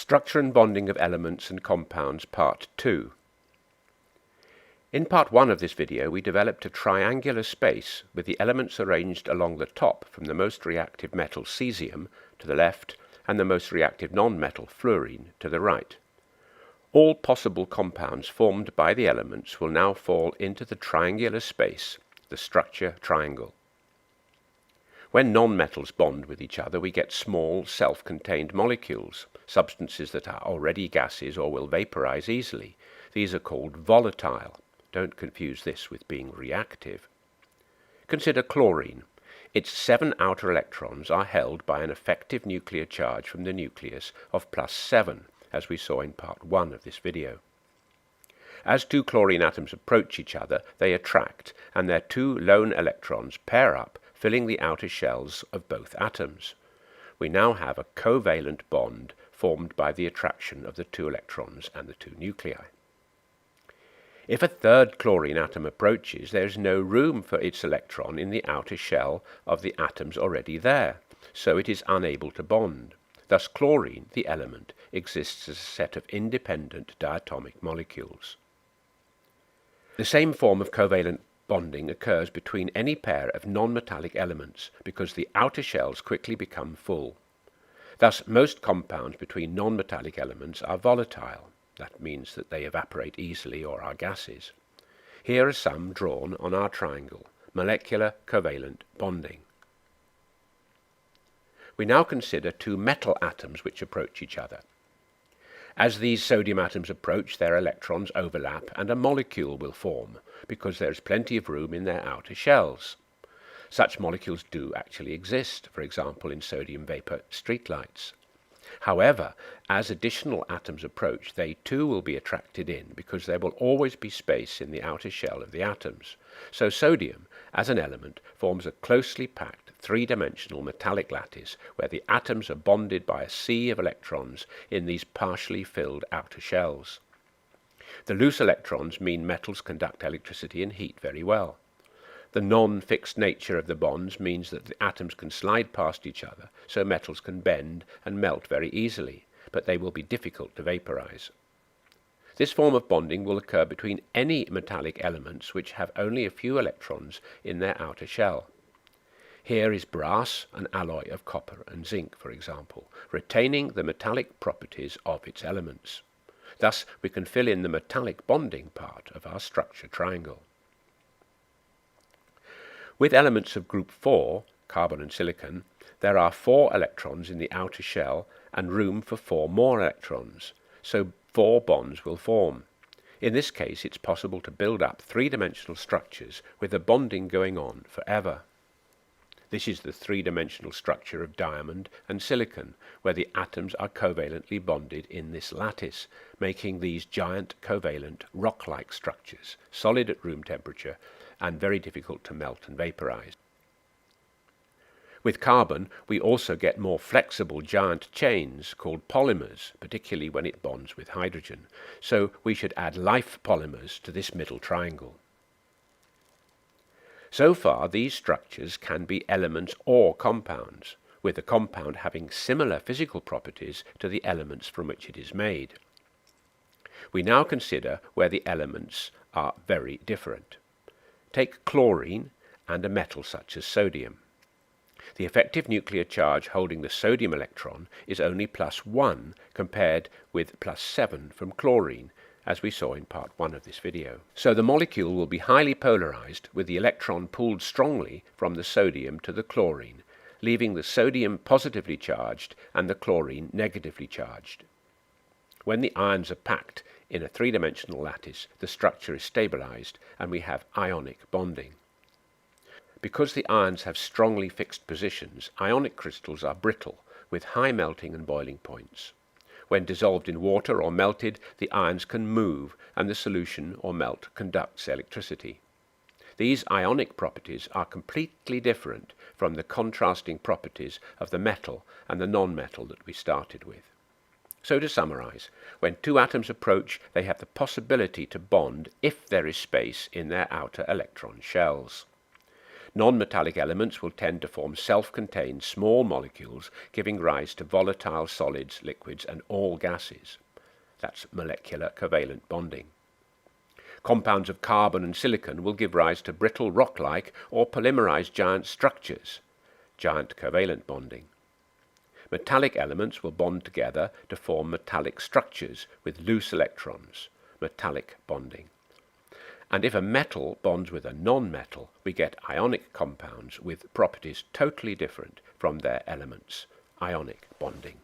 Structure and bonding of elements and compounds, Part 2. In Part 1 of this video, we developed a triangular space with the elements arranged along the top from the most reactive metal cesium to the left and the most reactive non-metal fluorine to the right. All possible compounds formed by the elements will now fall into the triangular space, the structure triangle. When non-metals bond with each other, we get small, self-contained molecules, substances that are already gases or will vaporize easily. These are called volatile. Don't confuse this with being reactive. Consider chlorine. Its 7 outer electrons are held by an effective nuclear charge from the nucleus of +7, as we saw in Part 1 of this video. As 2 chlorine atoms approach each other, they attract, and their 2 lone electrons pair up, filling the outer shells of both atoms. We now have a covalent bond formed by the attraction of the 2 electrons and the 2 nuclei. If a third chlorine atom approaches, there is no room for its electron in the outer shell of the atoms already there, so it is unable to bond. Thus chlorine, the element, exists as a set of independent diatomic molecules. The same form of covalent bonding occurs between any pair of non-metallic elements because the outer shells quickly become full. Thus, most compounds between non-metallic elements are volatile. That means that they evaporate easily or are gases. Here are some drawn on our triangle: molecular covalent bonding. We now consider 2 metal atoms which approach each other. As these sodium atoms approach, their electrons overlap and a molecule will form, because there is plenty of room in their outer shells. Such molecules do actually exist, for example in sodium vapor streetlights. However, as additional atoms approach, they too will be attracted in, because there will always be space in the outer shell of the atoms. So sodium, as an element, forms a closely packed 3-dimensional metallic lattice where the atoms are bonded by a sea of electrons in these partially filled outer shells. The loose electrons mean metals conduct electricity and heat very well. The non-fixed nature of the bonds means that the atoms can slide past each other, so metals can bend and melt very easily, but they will be difficult to vaporize. This form of bonding will occur between any metallic elements which have only a few electrons in their outer shell. Here is brass, an alloy of copper and zinc, for example, retaining the metallic properties of its elements. Thus, we can fill in the metallic bonding part of our structure triangle. With elements of group 4, carbon and silicon, there are 4 electrons in the outer shell and room for 4 more electrons, so 4 bonds will form. In this case, it's possible to build up 3-dimensional structures with the bonding going on forever. This is the 3-dimensional structure of diamond and silicon, where the atoms are covalently bonded in this lattice, making these giant covalent rock-like structures, solid at room temperature and very difficult to melt and vaporize. With carbon, we also get more flexible giant chains called polymers, particularly when it bonds with hydrogen, so we should add life polymers to this middle triangle. So far, these structures can be elements or compounds, with the compound having similar physical properties to the elements from which it is made. We now consider where the elements are very different. Take chlorine and a metal such as sodium. The effective nuclear charge holding the sodium electron is only +1 compared with +7 from chlorine, as we saw in Part 1 of this video. So the molecule will be highly polarized, with the electron pulled strongly from the sodium to the chlorine, leaving the sodium positively charged and the chlorine negatively charged. When the ions are packed in a 3-dimensional lattice, the structure is stabilized and we have ionic bonding. Because the ions have strongly fixed positions, ionic crystals are brittle, with high melting and boiling points. When dissolved in water or melted, the ions can move and the solution or melt conducts electricity. These ionic properties are completely different from the contrasting properties of the metal and the non-metal that we started with. So to summarize, when 2 atoms approach, they have the possibility to bond if there is space in their outer electron shells. Non-metallic elements will tend to form self-contained small molecules, giving rise to volatile solids, liquids, and all gases. That's molecular covalent bonding. Compounds of carbon and silicon will give rise to brittle rock-like or polymerized giant structures, giant covalent bonding. Metallic elements will bond together to form metallic structures with loose electrons, metallic bonding. And if a metal bonds with a non-metal, we get ionic compounds with properties totally different from their elements, ionic bonding.